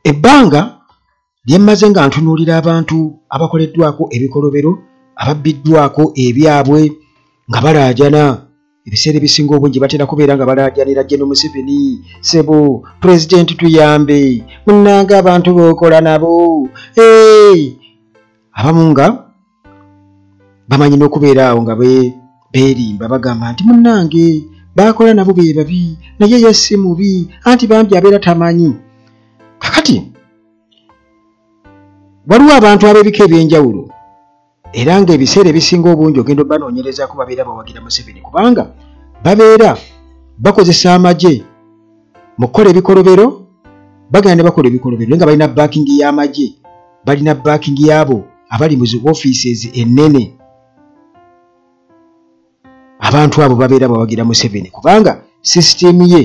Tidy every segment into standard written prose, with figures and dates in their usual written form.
ebbanga lyemmaze nga ntunuulira abantu abakoleddwako ebikolobero ababbiddwako ebyabwe nga balaajana ebiseera ebisinga obungi batera kubeera nga balaajanira General Museveni sebo pulezidenti tuyambe munnange abantu b'okola nabo abamu nga bamanyi n'okubeera awo nga beerimba bagamba nti munnange bakola nabo be babi naye ye si mubi anti bambi abeera tamanyi. Kakati waliwo abantu ab'ebika ebyenjawulo era ng'ebiseera ebisinga obungi ogenda banoonyerezaako babeera bawagira Museveni kubanga babeera bakozesa amagye mu kukola ebikolobero bagenda ne bakola ebikolobero nga balina backing y'amagye balina backing y'abo abali mu zi offices ennene. Abantu abo babeera bawagira Museveni kubanga sisitemu ye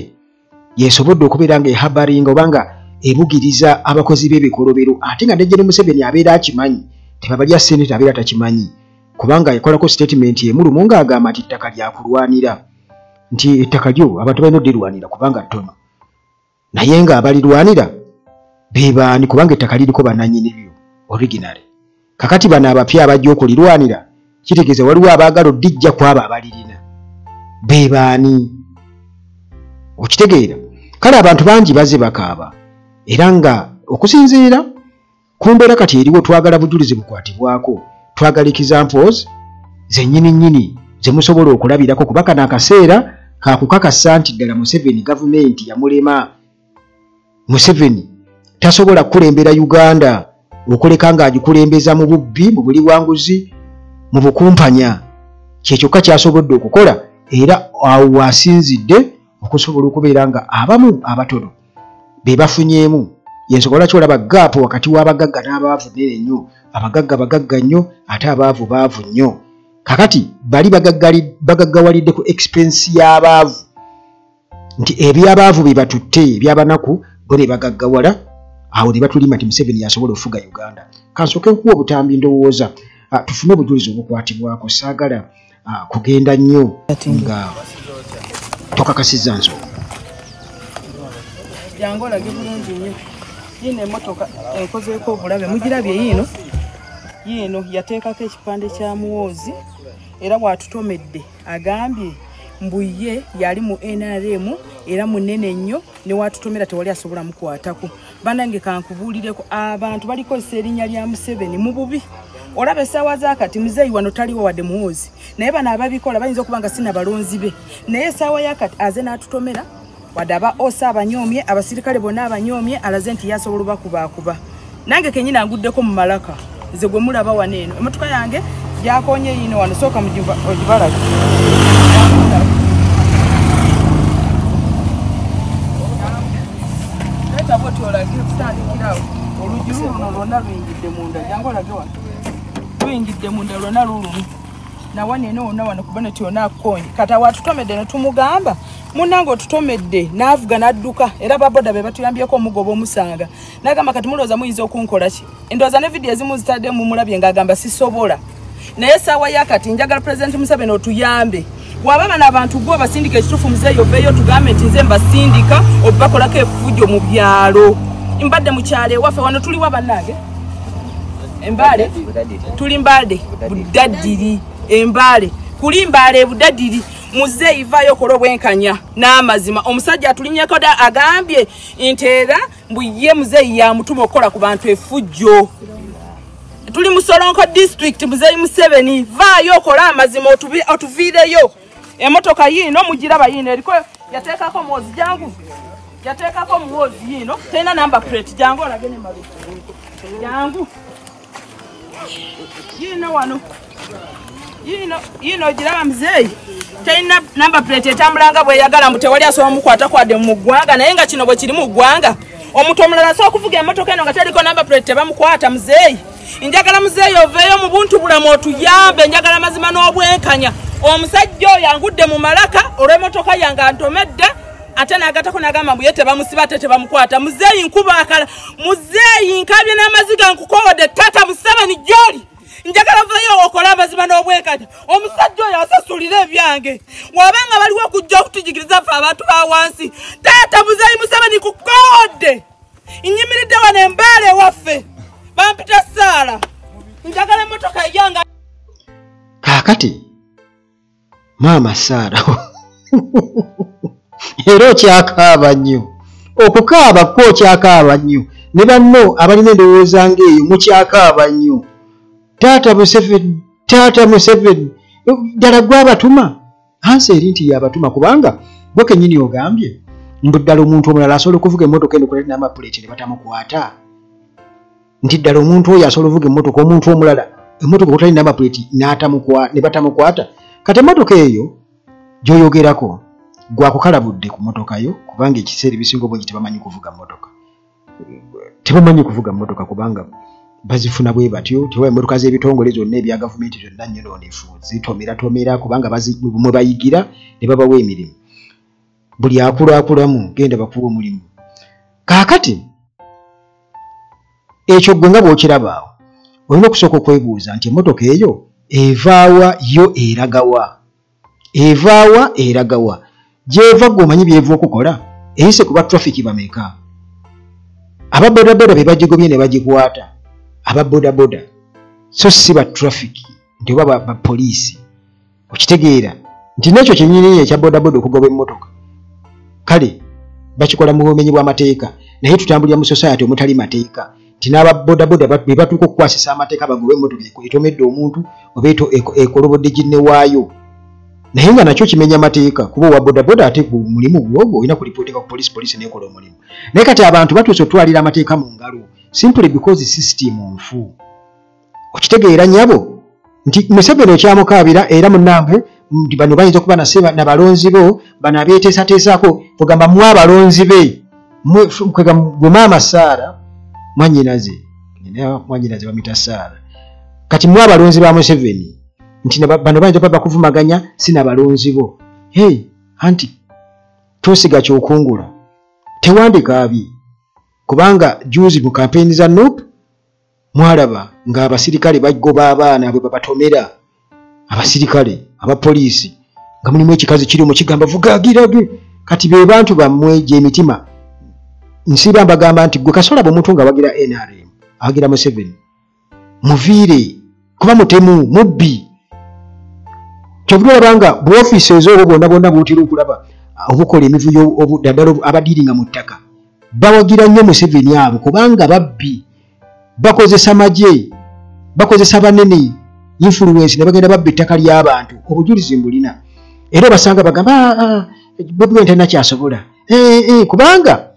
yesobodde okubeera nga ehabaringa obanga ebugiriza abakozi b'ebikolobero ate nga ne General Museveni abeera akimanyi tebabalya seneta abeera takimanyi kubanga yakolako statement yemulumu ng'agamba nti ettaka lyakulwanira nti ettaka lyo abantu balina oddirwanira kubanga ttono naye nga abalirwanira beebaani kubanga ettaka liriko bannannyini lyo original. Kakati bano abapya abajja okulirwanira kitegeeza waliwo abaagala oddijja ku abo abalirina beebaani okitegeera. Kale abantu bangi bazze bakaaba era nga okusinziira ku mbeera kati eriwo twagala bujulizi bukwatibwako twagala examples zennyini ze musobola okulabirako kuba kano akaseera kakukakasa nti ddala Museveni gavumenti yamulema. Museveni tasobola kukulembera Uganda okuleka ng'agikulembeza mu bubbi mu buliwanguzi mu bukumpanya kyekyokka kyasobodde okukola era awo wasinzidde okusobola okubeera nga abamu abatono be bafunyeemu yensobola kyolaba gaapu wakati w'abagagga n'abaavu nene nnyo bagagga nnyo ate abaavu baavu nnyo. Kakati bali bagaggawalidde ku expense y'abaavu nti ebyabaavu bye batutte ebyabanaku bo ne bagaggawala awo ne batulima nti Museveni yasobola ofuga Uganda. Kansooke nkuwa obutambi ndowooza tufune obujulizi obukwatibwako saagala kugenda nnyo nga tokakasizza nsonga. Jangola gibulungi nnyo yino emmotoka ekozeeko obulabe mugirabye yino yateekako ekipande kya muwoozi era bw'atutomedde agambye mbuye yali mu NRM era munene nnyo ne watutomera tewali asobola mukwatako. Banange kankubuulireko abantu balikozesa erinnya lya Museveni mu bubi. Olaba essaawa zaakati muzeeyi wano taliwo wadde muwoozi naye bano ababikola bayinza okuba nga sina balonzi be naye essaawa yaakati aze n'atutomera wadde aba osa abanyoomye abasirikale bonna abanyoomye alaze nti yasobola bakubaakuba. Nange kenyini anguddeko mu malaka nze gwe mulaba wano eno emmotoka yange yakonye yino wano sooka ogibalage leta bwoti olage kutandikirawo oluggi luno lwonna luyingidde munda jangu olage wano luyingidde munda lwonna lulumu nawani eno wonna wano kuba nti yonna akonye kata watutomedde ne tumugamba munnange otutomedde n'avuga n'adduka era baboda be batuyambyeko omugoba omusanga n'agamba kati mulowooza muyinza okunkola ki endowooza ne vidiyo ezimu zitadde mu mulabye ng'agamba sisobola naye essaawa yakati njagala pulezidenti Museveni otuyambe bw'aba bano abantu gwe basindika ekituufu muzeeyi oveeyo tugambe nti nze mbasindika obakolako effujjo mu byalo mbadde mu kyalo ewaffe wano tuliwa bannange embaale tuli mbaale budaddiri embaale kuli mbaale budaddiri muzeeyi vaayo kola obwenkanya n'amazima omusajja atulinnyeko da agambye nti era mbuye muzeeyi yamutuma okukola ku bantu effujjo. Tuli mu Solonko district muzeeyi Museveni vaayo kola amazima otuviireyo emmotoka yino mugiraba yino eriko yateekako muwoozi jangu yateekako muwoozi yino terina number plate jangu olage ne malu jangu yino wano yino giraba muzeeyi terina number plate etambulanga bweyagala mbu tewali asobola mukwata kwadde mu ggwanga naye nga kino bwe kiri mu ggwanga omuntu omulala asobola okuvuga emmotoka eno nga teriko number plate tebamukwata muzeeyi. Njagala muzeeyi oveeyo mu buntu bulamu otuyambe njagala mazima n'obwenkanya omusajja oyo angudde mu malaka olw'emmotoka yange antomedde ate n'agatako n'agamba mbu ye tebamusiba ate tebamukwata. Muzeeyi nkuba akala muzeeyi nkabye n'amaziga nkukoodde tata Museveni gy'oli njagala veeyo okola amazima n'obwenkanya omusajja oyo asasulira ebyange wabanga baliwo okujja okutujigiriza ffe abantu ba wansi tata muzeeyi Museveni kukoodde Inyimiridde wano Embaale waffe. Bampita Saala. Njagala emmotoka ejanga. Kaakati Maama Saala era okyakaaba nnyo. Okukaaba kwo okyakaaba nnyo. Ne banno abalina endowooza ng'eyo mukyakaaba nnyo. Taata Museveni ddala gwabatuma. Anseri nti yabatuma kubanga gwe kennyini ogambye mbu ddala omuntu omulala asobola okuvuga emmotoka eno kulina amapuleti ne batamukwata. Nti ddala omuntu oyo asobola okuvuga emmotoka omuntu omulala emmotoka kutalina amapuleti ne batamukwata. Kati emmotoka eyo gy'oyogerako gwakukalabudde ku mmotoka yo kubanga ekiseera ebisinga obungi tebamanyi kuvuga mmotoka. Tebamanyi kuvuga mmotoka kubanga bazifuna bwe batyo. Tewa emmotoka z'ebitongole zonna ebya gavumenti zonna nnyonoonefu zitomera kubanga mwe bayigira ne babawa emirimu. Buli akulakulamu genda bakuwa omulimu. Kaakati ekyo gwe nga bw'okirabaawo olina okusooka okwebuuza nti emmotoka eyo evaawa yo eragawa. Evaawa eragawa. Gy'eva gw'omanyi by'eva okukola eyise kuba traffic bameka. Aba bodaboda be bagigobye ne bagikwata. Aba bodaboda so si ba traffic nti oba ba poliisi. Okitegeera nti n'ekyo kyennyini ekya bodaboda okugoba emmotoka kale bakikola mu bumenyi bw'amateeka naye tutambulira mu society omutali mateeka nti n'aba bodaboda be batuuka okukwasisa amateeka bagoba emmotoka etomedde omuntu oba ekolobodde ginne waayo. Naye nga nakyo kimenya amateeka kuba owa bodaboda ate ku mulimu gwogwo olina kulipooteka ku poliisi neekola omulimu. Naye kati abantu batuuse otwalira amateeka mu ngalo simply because system nfu. Okitegeera nyabo nti Museveni okyamukaabira era munnange bano bayinza okuba na balonzi bo bano abeeteesateesako kugamba mu abalonzi be gwe Maama Saala mwannyinaze bamuyita Saala kati mu abalonzi ba Museveni nti bano bayinza okuba bakuvumaganya si na balonzi bo. Anti tosiga kyokungula tewandikaabye kubanga juzi mu kampeni za NUP mwalaba ng'abasirikale bagoba abaana bwe babatomera abasirikale abapoliisi nga mulimu ekikazi kiri mu kigamba vugagirage. Kati be bantu bammwe gy'emitima nsiba mbagamba nti gwe kasola bw'omuntu nga wagira NRM awagira Museveni muviire kuba mutemu mubbi. Kyovula olabanga buofiisi ez'obwo bonna buutira okulaba obukola emivuyo ddala abadiiringa mu ttaka bawagira nnyo Museveni abo kubanga babbi bakozesa magye bakozesa banene influence ne bagenda babba ettaka ly'abantu obujulizi mbulina era basanga bagamba Bobi Wine talina kyasobola kubanga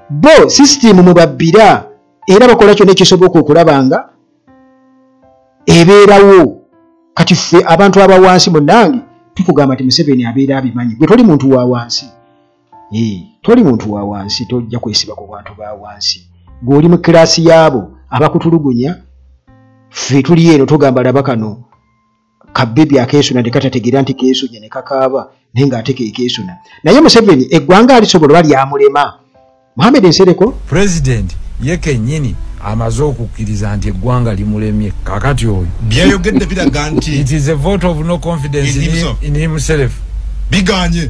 bo system mwe babbira era bakola kyonna ekisoboka okulabanga ebeerawo. Kati ffe abantu abawansi munnange tukugamba nti Museveni abeera abimanyi gwe toli muntu wa wansi. Toli muntu wa wansi tojja kwesiba ku bantu ba wansi. Gwe oli mu kirasi yaabo abakutulugunya ffe tuli eno tugamba laba kano kabebi akeesuna ne katategeera nti keesunya ne kakaaba naye ng'ate keekeesuna. Naye Museveni eggwanga alisobola oba lyamulema. Mohamed Nsereko President ye kennyini amaze okukkiriza nti eggwanga limulemye kakati oyo byayogedde biraga nti it is a vote of no confidence in himself. Biganye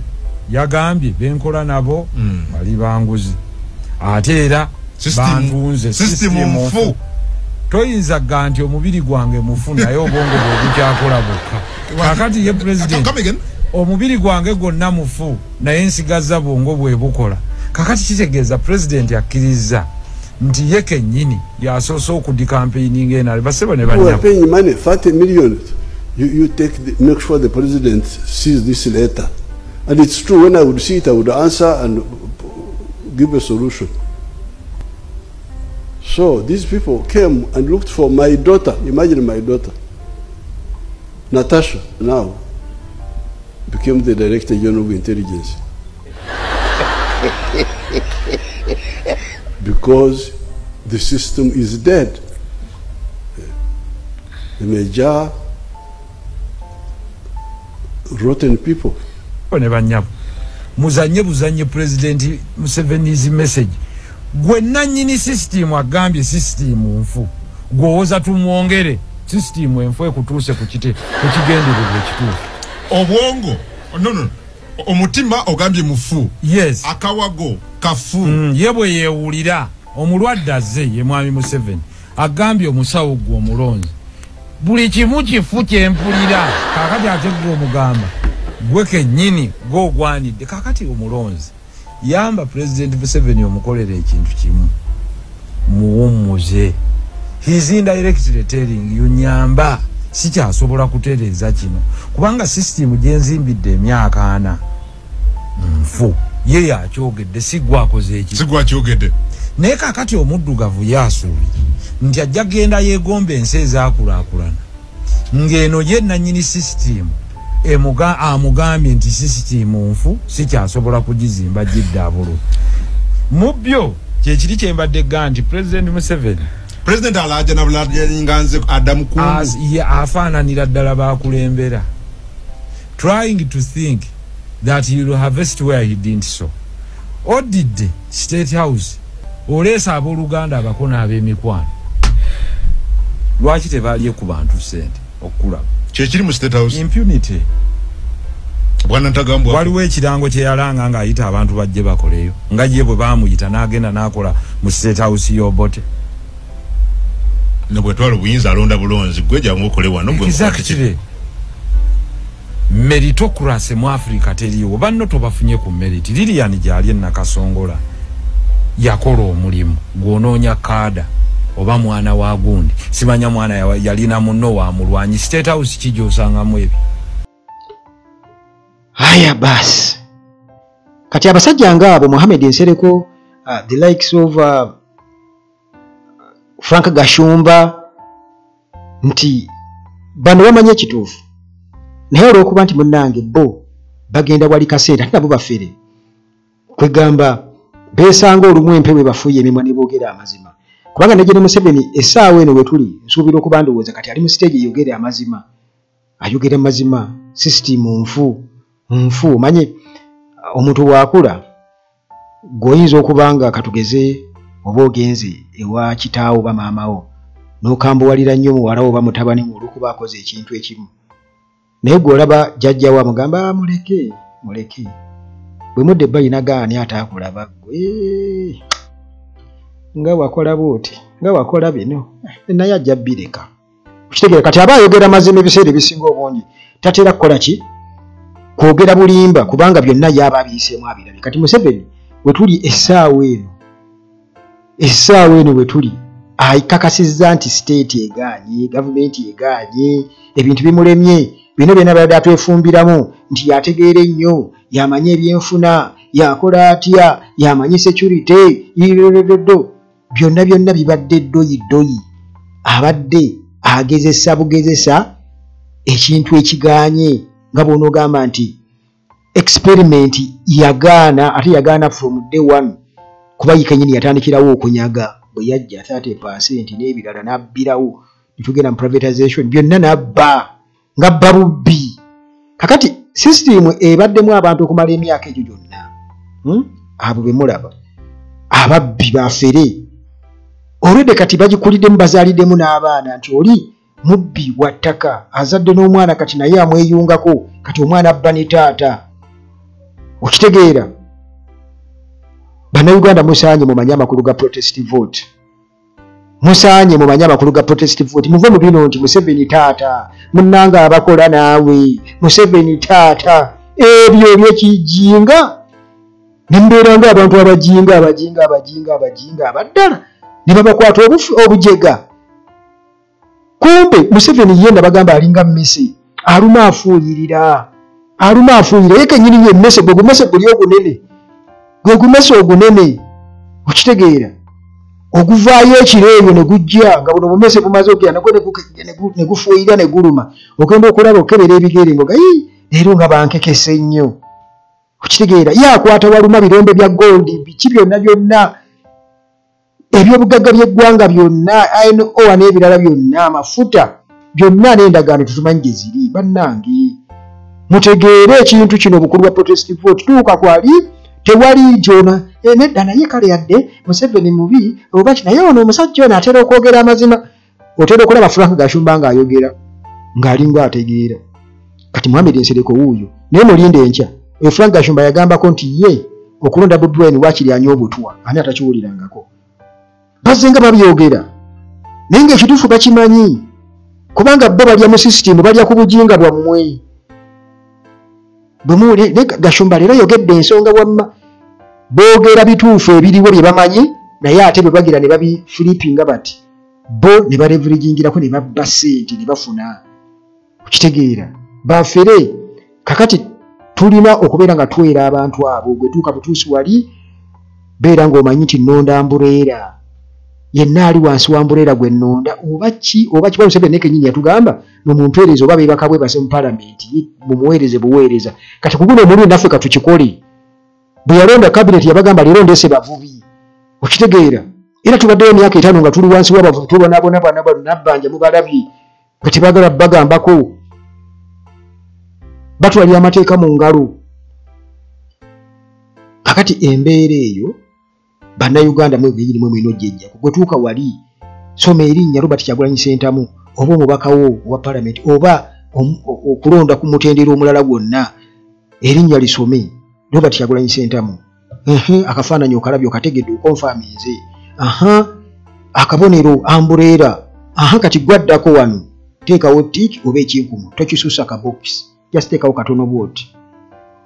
yagambye benkola nabo bali banguzi ate era bantunze system mfu. Toyinza gga nti omubiri gwange mufu naye obwongo bwe bukyakola bwokka. Kakati ye president omubiri gwange gwonna mufu naye nsigazza bwongo bwe bukola. Kakati kitegeeza president akkiriza nti ye kennyini yasoose okudikampeininga enale basebo ne banyabo. You are paying money 30 million. You make sure the president sees this letter. And it's true, when I would see it, I would answer and give a solution. So these people came and looked for my daughter. Imagine my daughter. Natasha now became the Director General of Intelligence. Because the system is dead. The major rotten people. Muzanye buzanye President Museveni's message. Gwe nanyini system agambye system nfu. Gwoza tumwongere system enfu ekutuuse kukigendererwa ekituufu. Obwongo no omutima ogambye mufu. Yes. Akawago kafu. Yebwe yeewulira omulwadde azze ye mwami Museveni agambye omusawo gwe omulonzi buli kimu kifu kyempulira kakati ate gwe omugamba gwe kennyini gw'ogwanidde kakati omulonzi yamba President Museveni omukolera ekintu kimu muwummuze he's indirectly telling you nyamba sikyasobola kutereeza kino kubanga system gyenzimbidde emyaka 4 nfu ye yakyogedde sigwakoze eki sigwakyogedde naye kakati omuddugavu yasuubi nti ajja genda yeegomba ensi ezaakulaakulana ng'eno ye nannyini system amugambye nti system nfu sikyasobola kugizimba giddabulu mu byo kyekiri kyembadde gga nti President Museveni President alaja na bulajanganze Adamu Kungu afaananira ddala baakulembera trying to think that he will harvest where he didn't sow. Odidde State House olesa abooluganda abakona ab'emikwano lwaki tebalye ku bantu sente okulaba kyekiri mu State House impunity bwana ntagambwa waliwo ekirango kyeyalanga ng'ayita abantu bajje bakoleyo nga ye bwe baamuyita n'agenda n'akola mu State House y'Obote ne bwe twala obuyinza alonda bulonzi gwe jangu okolewa no gwe exactly meritocracy mu Africa teriwo banno tobafunye ku merit Lilian gyali Nakasongola yakola omulimu gw'onoonya kaada oba mwana wa gundi simanya mwana yalina munno wa mulwanyi State House kijoosangamu ebyo haya basi kati abasajja ng'abo Mohamed Nsereko the likes of Frank Gashumba nti bano bamanye ekituufu naye olw'okuba nti munnange bo bagenda wali kaseera nabo bafere kwegamba beesanga olumu empewe bafuye emimwa ne boogera amazima kubanga Negere Museveni essaawa eno we tuli nsuubira okuba ndowooza kati ali mu stage eyogere amazima ayogera amazima system nfu manye omuntu waakula gwoyinza okubanga katugeze oba ogenze ewa kitaawo ba maamawo n'okambuwalira nnyo muwala oba mutabani mu olw'okuba akoze ekintu ekimu naye gw'olaba jjajjawo amugamba muleke bwe mudde bayina gaani ataakulaba gwe nga wakola bwoti nga wakola bino naye ajja bireka okitegeera kati aba ayogera mazima ebiseera ebisinga obungi tatera kukola ki kwogera bulimba kubanga byonna yaba abiyiseemu abirabye kati Museveni we tuli essaawa eno we tuli ayikakasizza nti state egaanye gavumenti egaanye ebintu bimulemye bino byonna badde atwefumbiramu nti yategeera ennyo yamanye ebyenfuna yakola atya yamanye security byonna bibadde ddoyi abadde agezesa bugezesa ekintu ekigaanye nga bw'onoogamba nti experiment yagaana ate yagaana from day one kuba yikenyini yatandikirawo okunyaga bwe yajja 30% n'ebirala n'abbirawo netugenda mu privatization byonna n'abba nga bba bubbi kakati system ebaddemu abantu okumala emyaka egyo gyonna abo be mulaba ababbi bafere olwedde kati bagikuliddemu bazaaliddemu n'abaana nti oli mubbi wa ttaka azadde n'omwana kati naye amweyungako kati omwana abba ne taata okitegeera bannayuganda musaanye mumanye amakulu ga protest vote muve mu bino nti Museveni taata munnanga abakola naawe Museveni taata ebyo byekijinga nembeera nga abantu abajinga abaddala ne babakwata obujega kumbe Museveni yenda bagamba alinga mmese aluma afuuyirira ye kenyini ye mmese gwe gumese ogunene okitegeera oguvaayo ekiro ebyo ne gujja nga buno bumese bumaze okugera nagwo ne gufuuyira ne guluma ogenda okulaba okebera ebigere ngoga leero nga bankekese nnyo okitegeera ye akwata waluma birombe bya goldi biki byonna ebyobugagga by'eggwanga byonna INO n'ebirala byonna amafuta byonna n'endagaano tutumanyi gye ziri bannange mutegeere ekintu kino obukulu bwa protest vote tuuka kwali tewali nti ono nedda naye kale yadde Museveni mubi oba naye ono omusajja ono atera okwogera amazima otera okulaba Frank Gashumba ng'ayogera ng'alinga ategeera kati Mohamed Nsereko wuuyo naye mulinde enkya Frank Gashumba yagambako nti ye okulonda Bobi Wine waakiri anya obutwa ani atakiwulirangako bazenga babyogera naye ng'ekituufu bakimanyi kubanga bo balya mu sisitimu balya ku bujinga bwammwe bwemuwuli Gashumba leero yogedde ensonga wamma boogera bituufu ebiriwo bye bamanyi naye ate bwe bagira ne babifulipinga bati bo ne balevurigingirako ne babba ssente ne bafuna okitegeera bafere kakati tulina okubeera nga twera abantu abo gwe tuuka butuusi wali beera ng'omanyi nti nnonda mbuleera yenna ali wansi wa mbuleera gwe nnonda oba ki Museveni ne kennyini yatugamba mumumpeereza oba beebaka bwe base mu palamenti mumuweereze buweereza kati kuguno omulundi naffe katukikole bwe yalonda kabineti yabagamba leero ndeese bavubi okitegeera era tubaddeyo emyaka 5 nga tuli wansi w'abavubi tubonaabona nabbanja mubalabye bwe tebagala bagambako batwalira amateeka mu ngalo kakati embeera eyo bannayuganda mwegiyirimu mwino jjejja kugwetuuka wali soma erinnya Robert Kyagulanyi Ssentamu oba omubakawo owa palamenti oba okulonda ku mutendera omulala gwonna erinnya lisome Robert Kyagulanyi Ssentamu akafaananyi okalabye okategedde okonfaaminze akabonero ambuleera kati gwaddako wano teekawo tiiki oba ekinkumu tokisuusa kabokisi just teekawo katono bwoti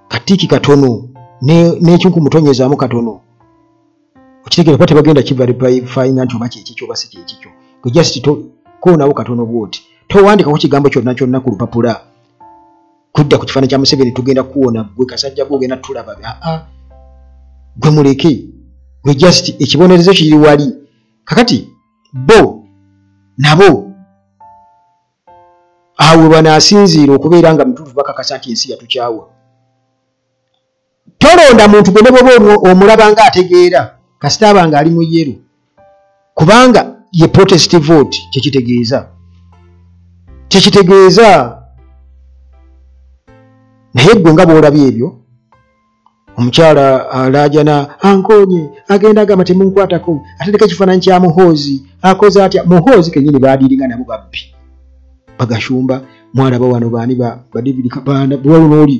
katiiki katono n'ekinkumu tonyezaamu katono okitegeera kuba tebagenda kiverifyinga nti oba kyekikyo oba si kyekikyo gwe just koonawo katono bwoti towandikako kigambo kyonna kyonna ku lupapula kudda ku kifaananyi kya Museveni tugenda kuwona gwe kasajja gogenda tulaba gwe muleke gwe just ekibonerezo kiri wali kakati bo nabo awo banaasinziira okubeera nga mutuufu bakakasa nti ensi yatukyawa tolonda muntu gwe ne bwoba omulaba nga ategeera kasita abanga ali mu yero kubanga ye protest vote kyekitegeeza naye gwe nga bw'olabye ebyo omukyala alaajana ankonye agenda agamba temunkwatako atendeka ekifaananyi kya Muhoozi akoze atya Muhoozi kennyini baadiringa nabo babbi Bagashumba mwalaba wano baani ba David Kabanda bwalunoli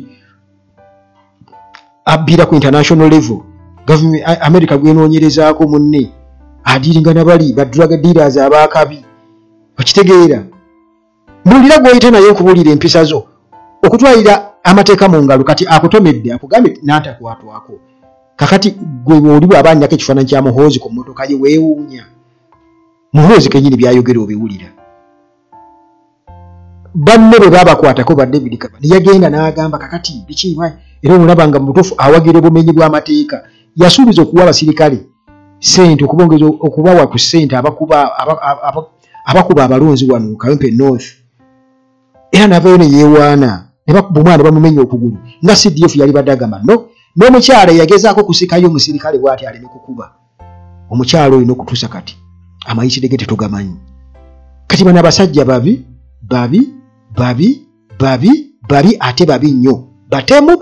abbira ku international level government America gwenoonyerezaako munne adiringa nabali ba drug dealers abaakabi okitegeera mbulira gw'oyita naye okubuulira empisa zo okutwalira amateeka mu ngalo kati akutomedde akugambye n'atakwatwako kakati gwe oli bw'abaanyako ekifaananyi kya Muhoozi ku mmotoka ye weewuunya Muhoozi kennyini byayogera obiwulira banne bwe baabakwatako ba David Kabanda yagenda n'agamba kakati bikiibwa era omulaba nga mutuufu awagira obumenyi bw'amateeka yasuubiza okuwa abasirikale ssente okubongeza okubawa ku ssente abakuba abalonzi wano mu Kawempe North era n'avaayo ne yeewaana ne bakuba omwana bamumenya okugulu nga CDF yali badde agamba no n'omukyala yagezaako kusikayo omusirikale bw'ati aleme kukuba omukyala olina okutuusa kati amayitire ge tetugamanyi kati bano abasajja babi ate babi nnyo batemu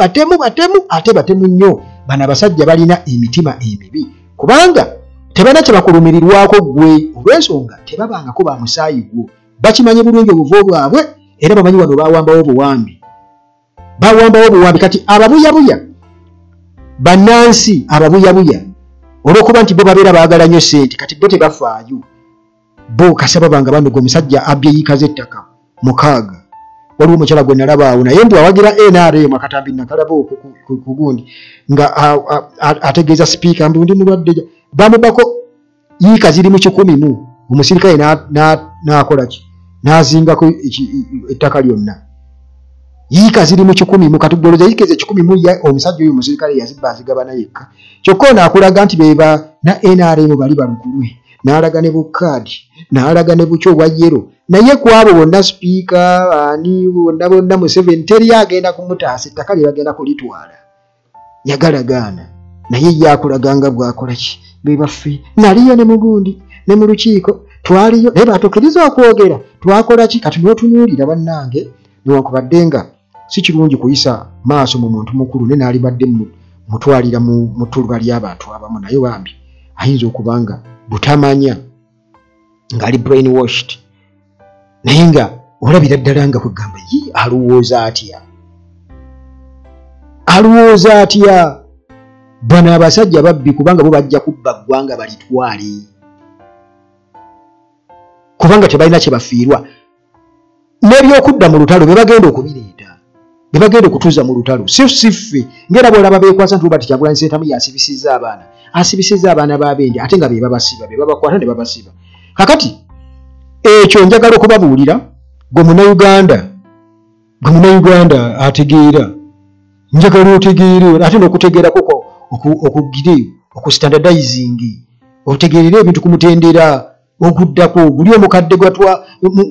ate batemu nnyo bano abasajja balina emitima emibi kubanga tebana kye bakulumirirwako gwe olw'ensonga tebabangako ba musaayi gwo bakimanyi bulungi obuvo bwabwe era bamanyi wano bawambawo obuwambi kati ababuyabuya bannansi ababuyabuya olw'okuba nti bo babeera baagala nnyo ssente kati bo tebafaayo bo kasaba banga bano gwe omusajja abbye yiikaze ettaka 6 waliwo omukyala gwe nalaba awo naye mbu awagira NRM akatambi nakalaba ku gundi nga ategeeza sipiika mbu ndi mulwadde bamubako yiika ziri mu 100 omusirikale n'akola ki n'azingako ettaka lyonna yiika ziri mu 100 katugoloza yiika ezo 100 omusajja oyo omusirikale yazibba azigabana yekka kyokka ono akulaga nti beba na NRM bali balukulwe n'alaga ne bukaadi n'alaga ne buki obwa yero naye ku abo bonna sipiika ani bonna Museveni teri agenda kumutaasa ettaka lye bagenda kulitwala yagalagaana naye yakulaganga bwakola ki bebaffe naliyo ne mugundi ne mu lukiiko twaliyo naye baatukkiriza okwogera twakola ki kati n'otunuulira bannange newankubadde nga si kirungi kuyisa maaso mu muntu mukulu ne n'alibadde mutwalira mu ttuluba ly'abantu abamu naye bambi ayinza okubanga butamanya ng'ali brainwashed naye nga olabira ddala nga kwegamba alowooza atya bano abasajja babbi kubanga bo bajja kubba ggwanga balitwale kubanga tebalina kye bafiirwa n'ebyokudda mu lutalo be bagenda okubireeta be bagenda okutuuza mu lutalo siffe ngera bwolaba beekwasa nti Robert Kyagulanyi Ssentamu yasibisizza abaana b'abendi ate nga be babasiba be babakwata ne babasiba kakati ekyo njagala okubabuulira gwe munnayuganda ategeera njagala otegeere ate n'okutegeerako okugire okustandardizing otegeerera ebintu ku mutendera okuddako buli omukadde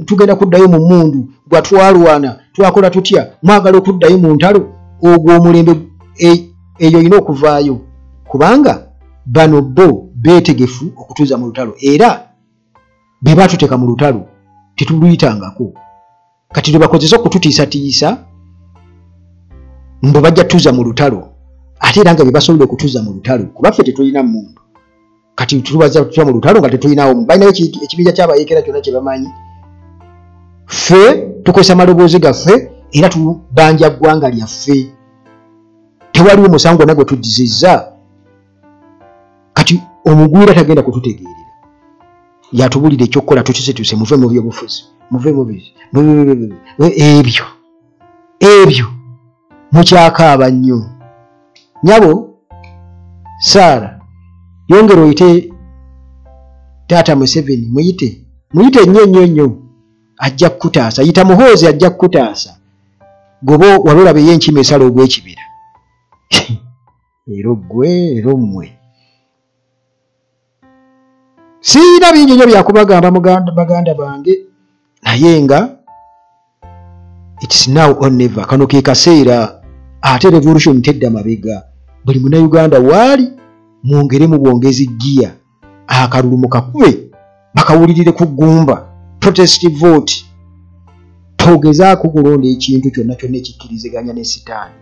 tugenda kuddayo mu mmundu gwa twalwana twakola tutya mwagala okuddayo mu ntalo ogwo omulembe eyo olina okuvaayo kubanga bano bo beetegefu okutuuza mu lutalo era be baatuteeka mu lutalo tetuluyitangako kati lwebakozesa okututiisatiisa mbu bajja tuuza mu lutalo ate era nga be basobola okutuuza mu lutalo kubaffe tetulina mmundu kati tulubaza tutya mu lutalo nga tetulinawo balinayo ekibinja ky'abayeekera kyonna kye bamanyi ffe tukozesa maloboozi gaffe era tubanja ggwanga lyaffe tewaliwo musango nagwe tuddizizza kati omugwira tagenda kututegeerera yatubulira ekyokukola tutusetuse muve mu byobufuzi muve mu ebyo mukyakaaba nnyo nyabo Saara yongera oyite taata Museveni muyite nnyo ajja kukutaasa yita Muhoozi ajja kukutaasa gobo walolabe yenkima esala ogw'ekibira era mmwe siina bingi nnyo byakubagamba baganda bange naye nga it's now or never kano ke kaseera ate revolution tedda mabega buli munnayuganda waali mwongere mu bwongezi giya akalulu mukakube bakawulirire ku ggumba protest vote togezaako kulonda ekintu kyonna ekikkiriziganya ne sitaani